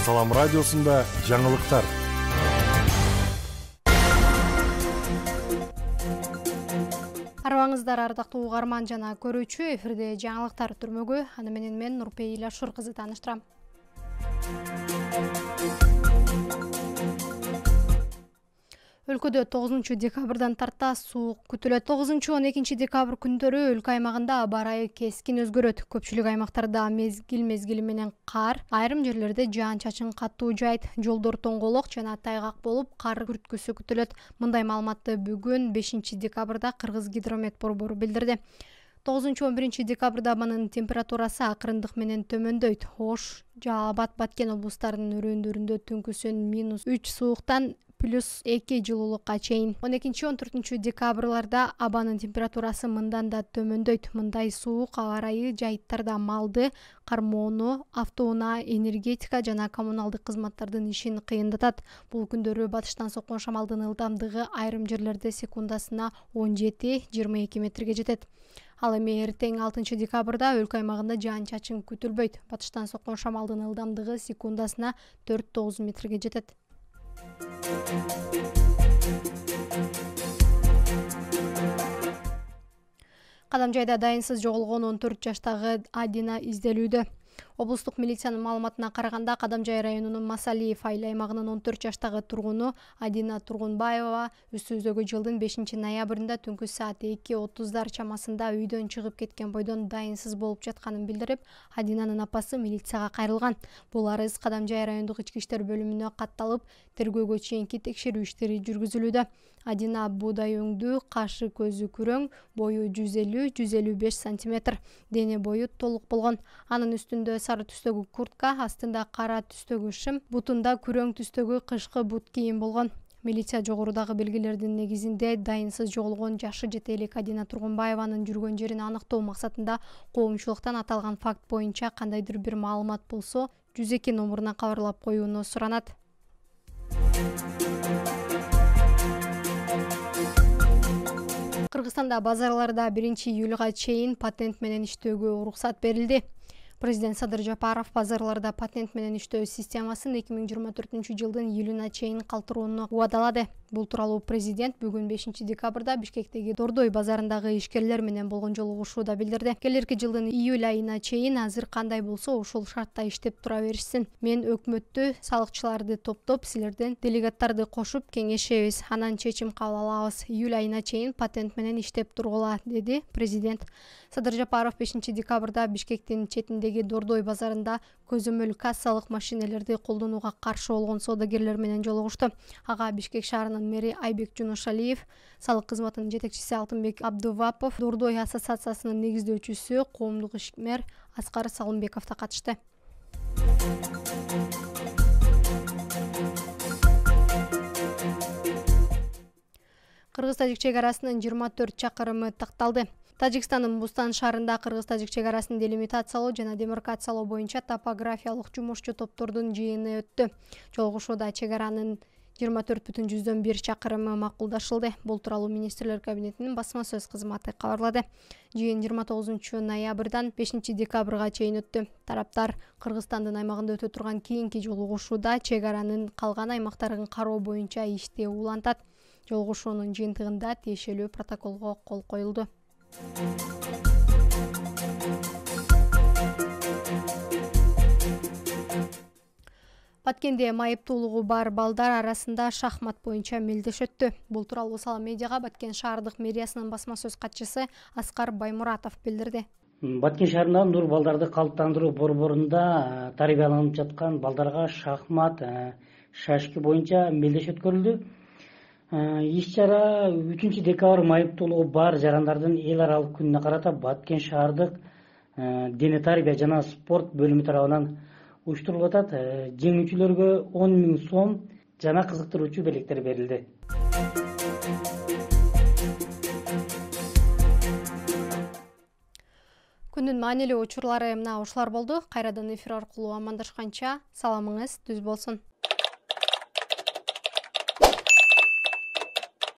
Салам радиосунда жаңылыктар. Арбаңыздар ардактуу угарман жана көрүүчү, эфирде жаңылыктар түрмөгү. Аны менен мен Нурпейил Ашур кызы тааныштырам. Өлкөдө 9 декабрдан тарта суук күтүлөт. 9-12 декабрь күндөрү өлкө аймагында аба ырайы кескин өзгөрөт. Көпчүлүк аймактарда мезгил менен кар, айрым жерлерде жаан-чачын катуу жаайт. Жолдор тоңголок жана тайгак болуп, кар күрткүсү күтүлөт. Мындай маалыматты бүгүн 5 декабрда Кыргыз гидромет борбору билдирди. 9-11 декабрда абанын температурасы акырындык менен төмөндөйт. Ош, Жаабат, Баткен облустарынын өрөөндөрүндө түнкүсүн -3 сууктан +2 жылуулукка чейин. 12-14 декабрларда абанын температурасы мындан да төмөндөйт. Мындай суук аба ырайы жайыттарда малды, кармоону, автоунаа, энергетика жана коммуналдык кызматтардын ишин кыйындатат. Бул күндөрү батыштан соккон шамалдын ылдамдыгы айрым жерлерде секундасына 17-22 метрге жетет. Ал эми эртең 6 декабрда өлкө аймагында жаан-чачын күтүлбөйт. Батыштан соккон шамалдын ылдамдыгы секундасына 4-9 метрге жетет. Кадамжайда дайынсыз жоголгон 14 жаштагы Адина изделүүдө. Облустук милициянын маалыматына караганда, Кадамжай районунун Масалиев айыл аймагынын 14 жаштагы тургуну Адина Тургунбаева үстүбүздөгү жылдын 5 ноябрында түнкү саат 2:30 чамасында үйдөн чыгып кеткен бойдон дайынсыз болуп жатканын билдирип, Адинанын апасы милицияга кайрылган. Бул арыз Кадамжай райондук ички иштер бөлүмүнө катталып, тергөөгө чейинки текшерүү иштери жүргүзүлүүдө. Адина буудай өңдүү, кашы көзү күрөң, бою 150-155 см, дене бою толук болгон. Анын үстүндө сары түстөгү куртка, астында кара түстөгү шым, бутунда күрөң түстөгү кышкы бут кийим болгон. Милиция жогорудагы белгилердин негизинде дайынсыз жоголгон жашы жете элек Адина Тургунбаеванын жүргөн жерин аныктоо максатында коомчулуктан аталган факт боюнча кандайдыр бир маалымат болсо 102 номуруна кабарлап коюуну суранат. Кыргызстанда базарларда 1-июлга чейин патент менен иштөөгө уруксат берилди. Президент Садыр Жапаров базарларда патент менен иштөө системасын 2024 жылдын июлуна чейин калтырууну убадалады. Бул тууралуу президент бүгүн 5 декабрда Бишкектеги Дордой базарындагы ишкерлер менен болгон жолугушууда билдирди. Келерки жылдын июль айына чейин азыр кандай болсо ушул шартта иштеп тура беришсин. Мен өкмөттү, салыкчыларды топтоп, силерден делегаттарды кошуп кеңешебиз. Анан чечим кабыл алабыз. Июль айына чейин патент менен иштеп тургула, деди президент. Садыр Жапаров 5 декабрда Бишкектин четиндеги Дордой базарында көзөмөл кассалык машинелерди колдонууга каршы болгон соодагерлер менен жолугушту. Ага Бишкек шаарынын мэри Айбек Жунушалиев, салык кызматынын жетекчиси Алтынбек Абдувапов, Дордой ассоциациясынын негиздөөчүсү, коомдук ишмер Аскар Салымбеков да катышты. Кыргыз-тажик чек-арасынын 24 чакырымы такталды. Тажикстандын Бустан шаарында Кыргыз-тажик чек-арасын делимитациялоо жана демаркациялоо боюнча топографиялык жумушчу топтордун жыйыны өттү. Жолугушууда чек-аранын 24,1 чакырымы макулдашылды. Бул тууралуу министрлер кабинетинин басма сөз кызматы кабарлады. Жыйын 29 ноябрдан 5 декабрга чейин өттү. Тараптар Кыргызстандын аймагында өтө турган кийинки жолугушууда чек-аранын калган аймактарын кароо боюнча ишти улантат. Жолугушуунун жыйынтыгында тиешелүү протоколго кол коюлду. Баткенде майыптуулугу бар балдар арасында шахмат боюнча мелдеш өттү. Бул тууралуу Салам медиага Баткен шаардык мэриясынын басма сөз катчысы Аскар Баймуратов билдирди. Баткен шаарындагы Нур балдарды калыптандыруу борборунда тарбияланып жаткан балдарга шахмат, шашки боюнча мелдеш өткөрүлдү. Иш-чара 3 декабрь майыптуулугу бар жарандардын эл аралык күнүнө карата Баткен шаардык дене тарбия жана спорт бөлүмү тарабынан уюштурулуп атат. Жеңүүчүлөргө 10 000 сом жана кызыктыруучу белектер берилди. Күндүн маанилүү учурлары мына ушулар болду. Кайрадан эфир аркылуу амандашканча саламыңыз түз болсун.